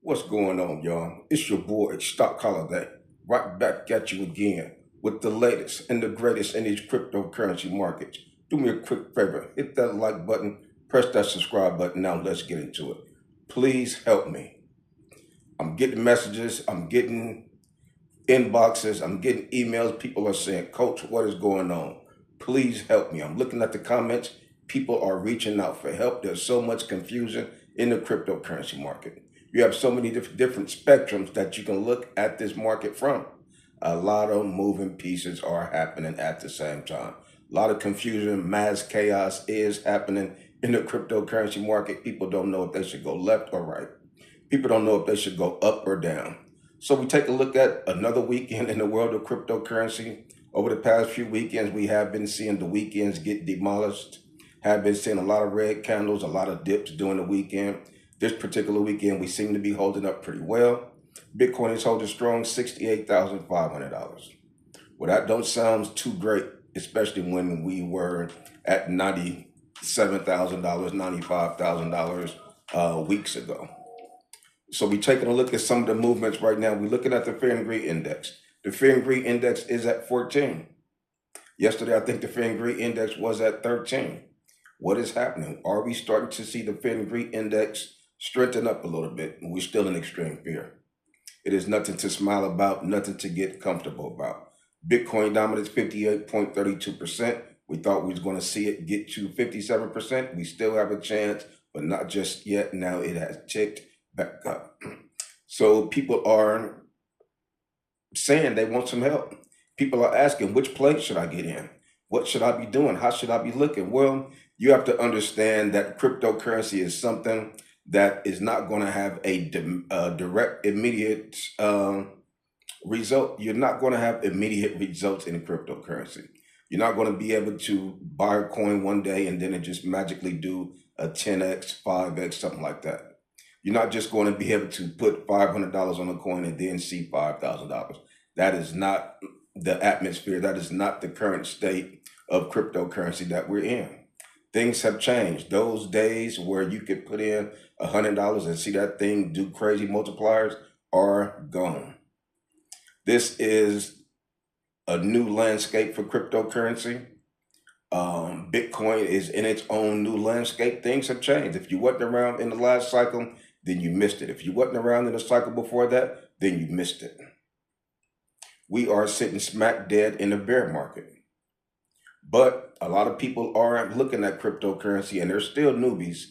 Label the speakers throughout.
Speaker 1: What's going on, y'all? It's your boy, Stock Holiday, right back at you again with the latest and the greatest in these cryptocurrency markets. Do me a quick favor, hit that like button, press that subscribe button. Now let's get into it. Please help me. I'm getting messages, I'm getting inboxes, I'm getting emails. People are saying, Coach, what is going on? Please help me. I'm looking at the comments. People are reaching out for help. There's so much confusion in the cryptocurrency market. You have so many different spectrums that you can look at this market from. A lot of moving pieces are happening at the same time. A lot of confusion, mass chaos is happening in the cryptocurrency market. People don't know if they should go left or right. People don't know if they should go up or down. So we take a look at another weekend in the world of cryptocurrency. Over the past few weekends, we have been seeing the weekends get demolished, have been seeing a lot of red candles, a lot of dips during the weekend. This particular weekend, we seem to be holding up pretty well. Bitcoin is holding strong, $68,500. Well, that don't sound too great, especially when we were at $97,000, $95,000 weeks ago. So we're taking a look at some of the movements right now. We're looking at the Fear and Greed Index. The Fear and Greed Index is at 14. Yesterday, I think the Fear and Greed Index was at 13. What is happening? Are we starting to see the Fear and Greed Index strengthen up a little bit? We're still in extreme fear. It is nothing to smile about, nothing to get comfortable about. Bitcoin dominates 58.32%. We thought we was going to see it get to 57%. We still have a chance, but not just yet. Now it has ticked back up. So people are saying they want some help. People are asking, which place should I get in? What should I be doing? How should I be looking? Well, you have to understand that cryptocurrency is something that is not going to have a direct, immediate result. You're not going to have immediate results in cryptocurrency. You're not going to be able to buy a coin one day and then it just magically do a 10x, 5x, something like that. You're not just going to be able to put $500 on a coin and then see $5,000. That is not the atmosphere. That is not the current state of cryptocurrency that we're in. Things have changed. Those days where you could put in $100 and see that thing do crazy multipliers are gone. This is a new landscape for cryptocurrency. Bitcoin is in its own new landscape. Things have changed. If you wasn't around in the last cycle, then you missed it. If you wasn't around in the cycle before that, then you missed it. We are sitting smack dead in the bear market. But a lot of people are looking at cryptocurrency and they're still newbies.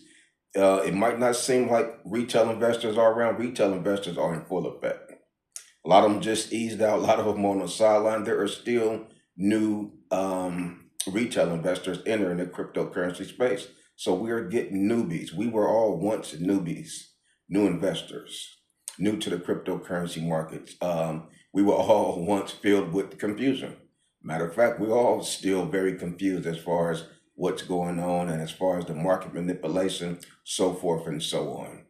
Speaker 1: It might not seem like retail investors are around. Retail investors are in full effect. A lot of them just eased out. A lot of them on the sideline. There are still new retail investors entering the cryptocurrency space. So we're getting newbies. We were all once newbies, new investors, new to the cryptocurrency markets. We were all once filled with confusion. Matter of fact, we're all still very confused as far as what's going on and as far as the market manipulation, so forth and so on.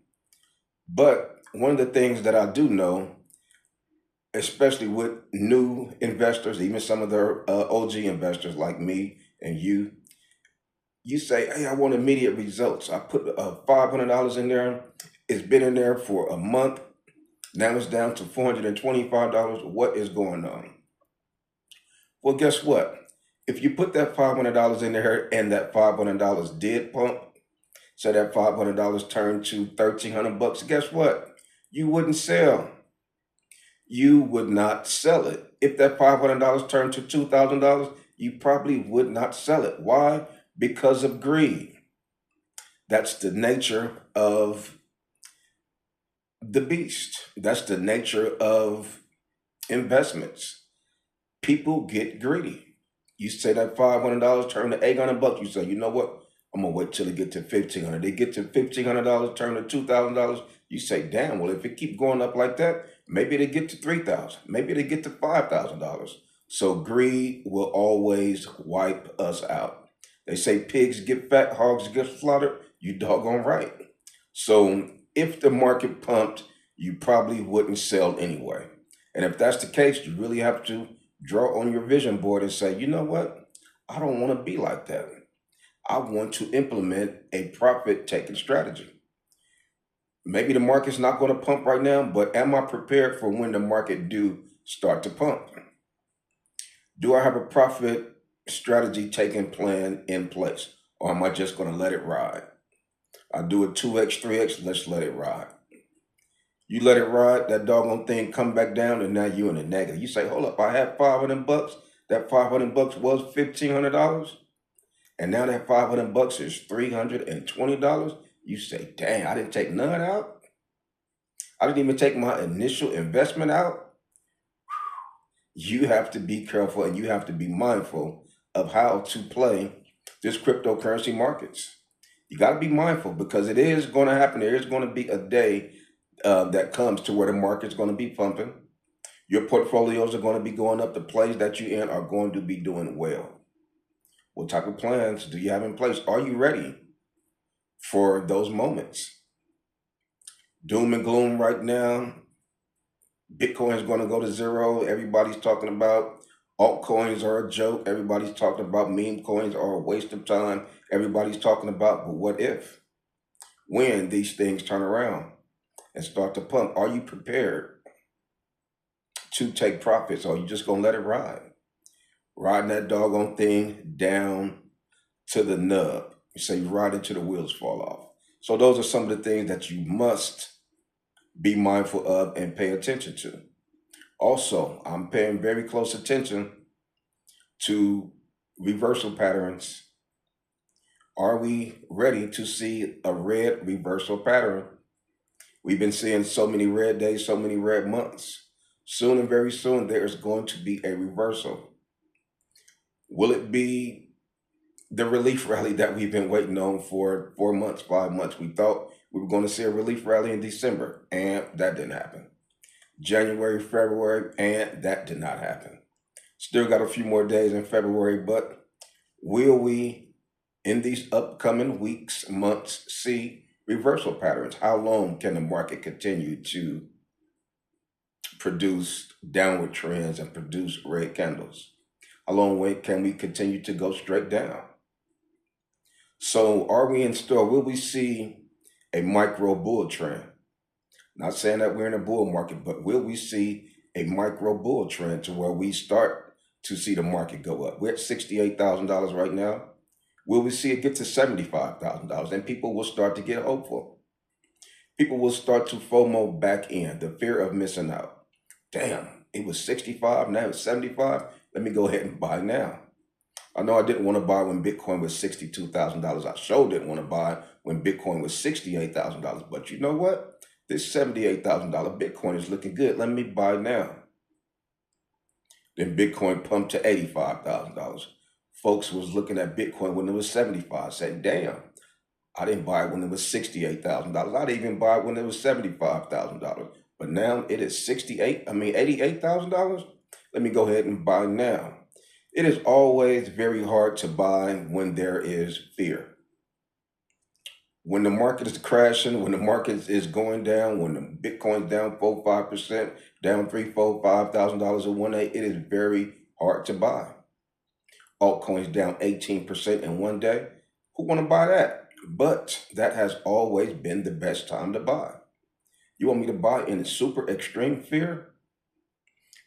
Speaker 1: But one of the things that I do know, especially with new investors, even some of the OG investors like me and you say, hey, I want immediate results. I put $500 in there. It's been in there for a month. Now it's down to $425. What is going on? Well, guess what? If you put that $500 in there and that $500 did pump, so that $500 turned to $1,300, guess what? You wouldn't sell. You would not sell it. If that $500 turned to $2,000, you probably would not sell it. Why? Because of greed. That's the nature of the beast. That's the nature of investments. People get greedy. You say that $500 turn to $800, you say, you know what? I'm gonna wait till it get to $1,500. They get to $1,500, turn to $2,000. You say, damn. Well, if it keep going up like that, maybe they get to $3,000. Maybe they get to $5,000. So greed will always wipe us out. They say pigs get fat, hogs get slaughtered. You doggone right. So if the market pumped, you probably wouldn't sell anyway. And if that's the case, you really have to draw on your vision board and say, you know what? I don't want to be like that. I want to implement a profit taking strategy. Maybe the market's not going to pump right now, but am I prepared for when the market do start to pump? Do I have a profit strategy taking plan in place? Or am I just going to let it ride? I do a 2x, 3x, let's let it ride. You let it ride, that doggone thing come back down, and now you in the negative. You say, hold up, I had 500 bucks. That 500 bucks was $1,500. And now that 500 bucks is $320. You say, dang, I didn't take none out. I didn't even take my initial investment out. You have to be careful and you have to be mindful of how to play this cryptocurrency markets. You got to be mindful because it is going to happen. There is going to be a day that comes to where the market's going to be pumping. Your portfolios are going to be going up. The plays that you're in are going to be doing well. What type of plans do you have in place? Are you ready for those moments? Doom and gloom right now. Bitcoin is going to go to zero. Everybody's talking about altcoins are a joke. Everybody's talking about meme coins are a waste of time. Everybody's talking about, but what if? When these things turn around and start to pump, are you prepared to take profits, or are you just going to let it ride? Riding that doggone thing down to the nub. You say you ride it till the wheels fall off. So those are some of the things that you must be mindful of and pay attention to. Also, I'm paying very close attention to reversal patterns. Are we ready to see a red reversal pattern? We've been seeing so many red days, so many red months. Soon and very soon, there is going to be a reversal. Will it be the relief rally that we've been waiting on for 4 months, 5 months? We thought we were going to see a relief rally in December, and that didn't happen. January, February, and that did not happen. Still got a few more days in February, but will we, in these upcoming weeks, months, see reversal patterns? How long can the market continue to produce downward trends and produce red candles? How long can we continue to go straight down? So are we in store? Will we see a micro bull trend? Not saying that we're in a bull market, but will we see a micro bull trend to where we start to see the market go up? We're at $68,000 right now. Will we see it get to $75,000? And people will start to get hopeful. People will start to FOMO back in, the fear of missing out. Damn, it was 65, now it's 75. Let me go ahead and buy now. I know I didn't want to buy when Bitcoin was $62,000. I sure didn't want to buy when Bitcoin was $68,000. But you know what? This $78,000 Bitcoin is looking good. Let me buy now. Then Bitcoin pumped to $85,000. Folks was looking at Bitcoin when it was 75, saying, damn, I didn't buy it when it was $68,000. I didn't even buy it when it was $75,000. But now it is $88,000. Let me go ahead and buy now. It is always very hard to buy when there is fear. When the market is crashing, when the market is going down, when the Bitcoin's down 4-5%, down $3,000-$5,000 in 1 day, it is very hard to buy. Altcoins down 18% in 1 day. Who want to buy that? But that has always been the best time to buy. You want me to buy in super extreme fear?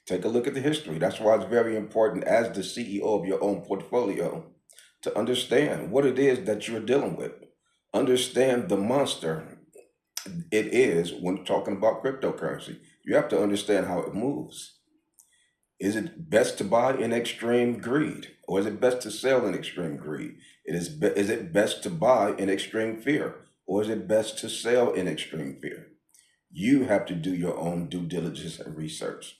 Speaker 1: Take a look at the history. That's why it's very important as the CEO of your own portfolio to understand what it is that you're dealing with. Understand the monster it is when talking about cryptocurrency. You have to understand how it moves. Is it best to buy in extreme greed, or is it best to sell in extreme greed? Is it best to buy in extreme fear, or is it best to sell in extreme fear? You have to do your own due diligence and research.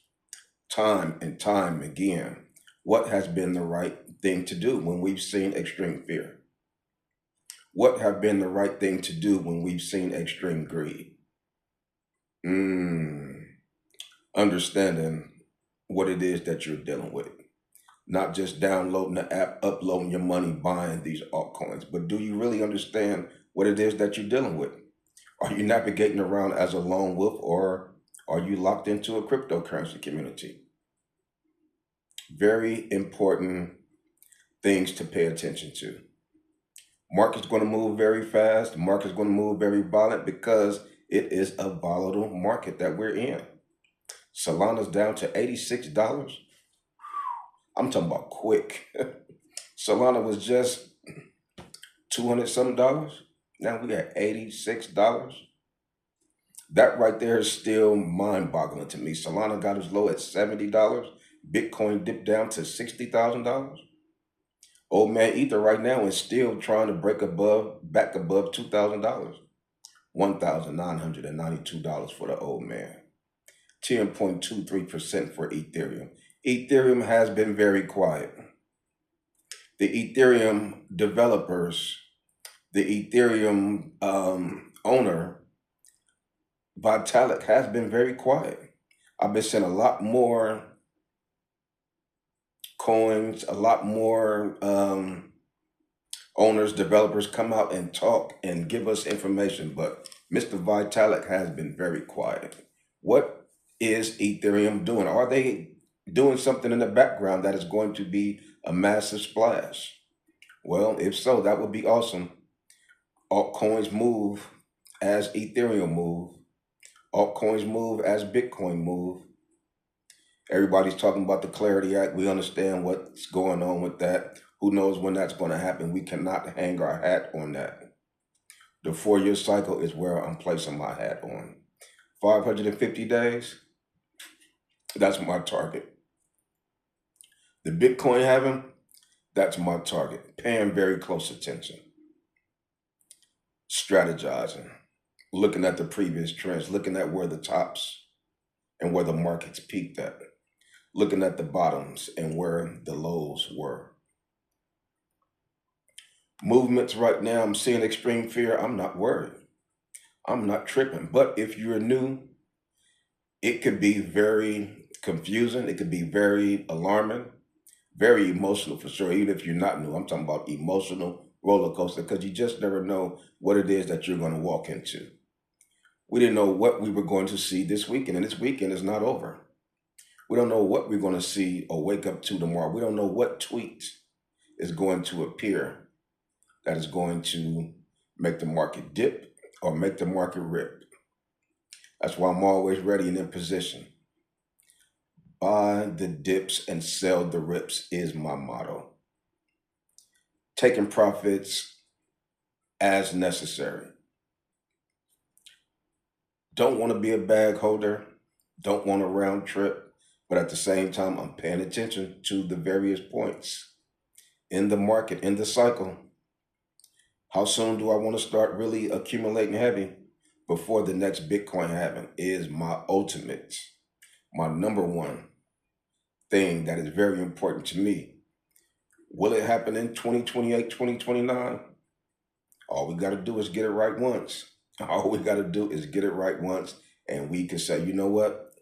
Speaker 1: Time and time again, what has been the right thing to do when we've seen extreme fear? What have been the right thing to do when we've seen extreme greed? Understanding what it is that you're dealing with. Not just downloading the app, uploading your money, buying these altcoins, but do you really understand what it is that you're dealing with? Are you navigating around as a lone wolf, or are you locked into a cryptocurrency community? Very important things to pay attention to. Market's going to move very fast. The market's going to move very violent because It is a volatile market that we're in. Solana's down to $86. I'm talking about quick. Solana was just 200 something dollars. Now we got $86. That right there is still mind boggling to me. Solana got as low as $70. Bitcoin dipped down to $60,000. Old man Ether right now is still trying to back above $2,000. $1,992 for the old man. 10.23% for Ethereum. Ethereum has been very quiet. The Ethereum developers, the Ethereum owner, Vitalik, has been very quiet. I've been seeing a lot more coins, a lot more owners, developers come out and talk and give us information, but Mr. Vitalik has been very quiet. What is Ethereum doing? Are they doing something in the background that is going to be a massive splash? Well, if so, that would be awesome. Altcoins move as Ethereum move. Altcoins move as Bitcoin move. Everybody's talking about the Clarity Act. We understand what's going on with that. Who knows when that's going to happen? We cannot hang our hat on that. The 4-year cycle is where I'm placing my hat on. 550 days, that's my target. The Bitcoin halving, that's my target. Paying very close attention. Strategizing. Looking at the previous trends. Looking at where the tops and where the markets peaked at. Looking at the bottoms and where the lows were. Movements right now, I'm seeing extreme fear. I'm not worried. I'm not tripping. But if you're new, it could be very confusing. It could be very alarming, very emotional for sure. Even if you're not new, I'm talking about emotional roller coaster, because you just never know what it is that you're going to walk into. We didn't know what we were going to see this weekend, and this weekend is not over. We don't know what we're going to see or wake up to tomorrow. We don't know what tweet is going to appear that is going to make the market dip or make the market rip. That's why I'm always ready and in position. Buy the dips and sell the rips is my motto. Taking profits as necessary. Don't want to be a bag holder. Don't want a round trip. But at the same time, I'm paying attention to the various points in the market, in the cycle. How soon do I want to start really accumulating heavy? Before the next Bitcoin halving is my ultimate, my number one thing that is very important to me. Will it happen in 2028, 2029? All we got to do is get it right once. All we got to do is get it right once, and we can say, you know what?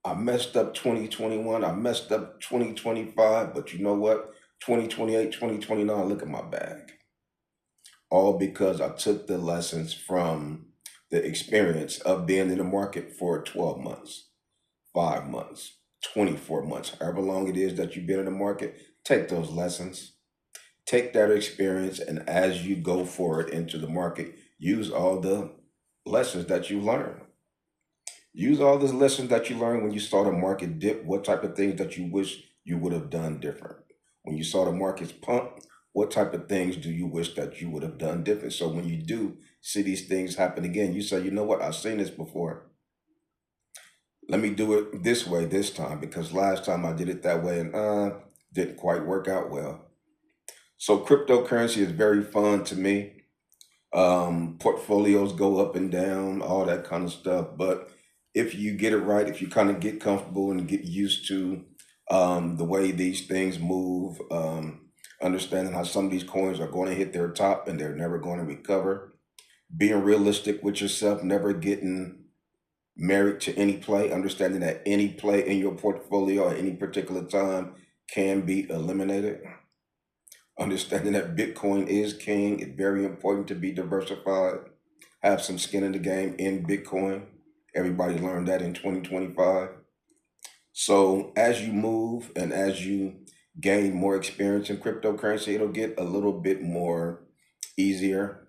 Speaker 1: I messed up 2021, I messed up 2025, but you know what? 2028, 2029, look at my bag. All because I took the lessons from the experience of being in the market for 12 months, 5 months, 24 months, however long it is that you've been in the market. Take those lessons, take that experience, and as you go forward into the market, use all the lessons that you learn. Use all the lessons that you learned when you saw the market dip. What type of things that you wish you would have done different? When you saw the markets pump, what type of things do you wish that you would have done different? So when you do see these things happen again, you say, you know what? I've seen this before. Let me do it this way this time, because last time I did it that way and didn't quite work out well. So cryptocurrency is very fun to me. Portfolios go up and down, all that kind of stuff. But if you get it right, if you kind of get comfortable and get used to the way these things move, understanding how some of these coins are going to hit their top and they're never going to recover, being realistic with yourself, never getting married to any play, understanding that any play in your portfolio at any particular time can be eliminated. Understanding that Bitcoin is king. It's very important to be diversified, have some skin in the game in Bitcoin. Everybody learned that in 2025. So as you move and as you gain more experience in cryptocurrency, it'll get a little bit more easier.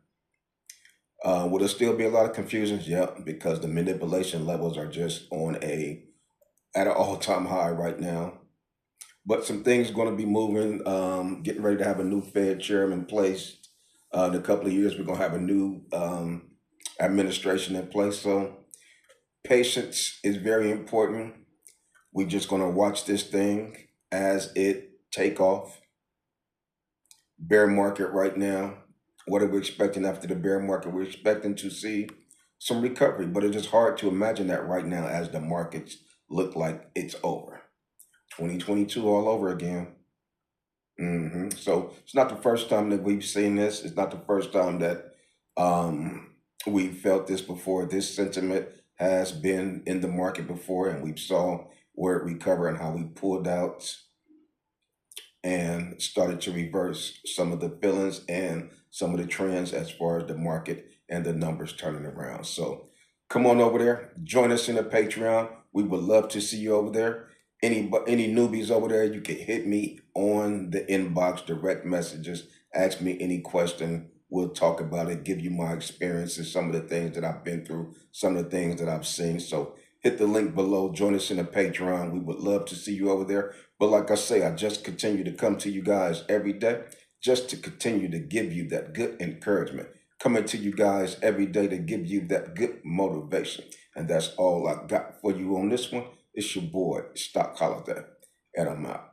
Speaker 1: Will there still be a lot of confusions? Yeah, because the manipulation levels are just on a at an all-time high right now. But some things going to be moving. Getting ready to have a new Fed chairman placed. In a couple of years, we're going to have a new administration in place. So patience is very important. We're just going to watch this thing as it take off. Bear market right now. What are we expecting after the bear market? We're expecting to see some recovery, but it is hard to imagine that right now as the markets look like it's over. 2022 all over again. So it's not the first time that we've seen this. It's not the first time that we felt this before. This sentiment has been in the market before, and we saw where it recovered and how we pulled out and started to reverse some of the feelings and some of the trends as far as the market and the numbers turning around. So come on over there, join us in the Patreon. We would love to see you over there. Any newbies over there, you can hit me on the inbox, direct messages, ask me any question. We'll talk about it, give you my experiences, some of the things that I've been through, some of the things that I've seen. So hit the link below, join us in the Patreon. We would love to see you over there. But like I say, I just continue to come to you guys every day just to continue to give you that good encouragement. Coming to you guys every day to give you that good motivation. And that's all I got for you on this one. It's your boy, Stock Holiday, and I'm out.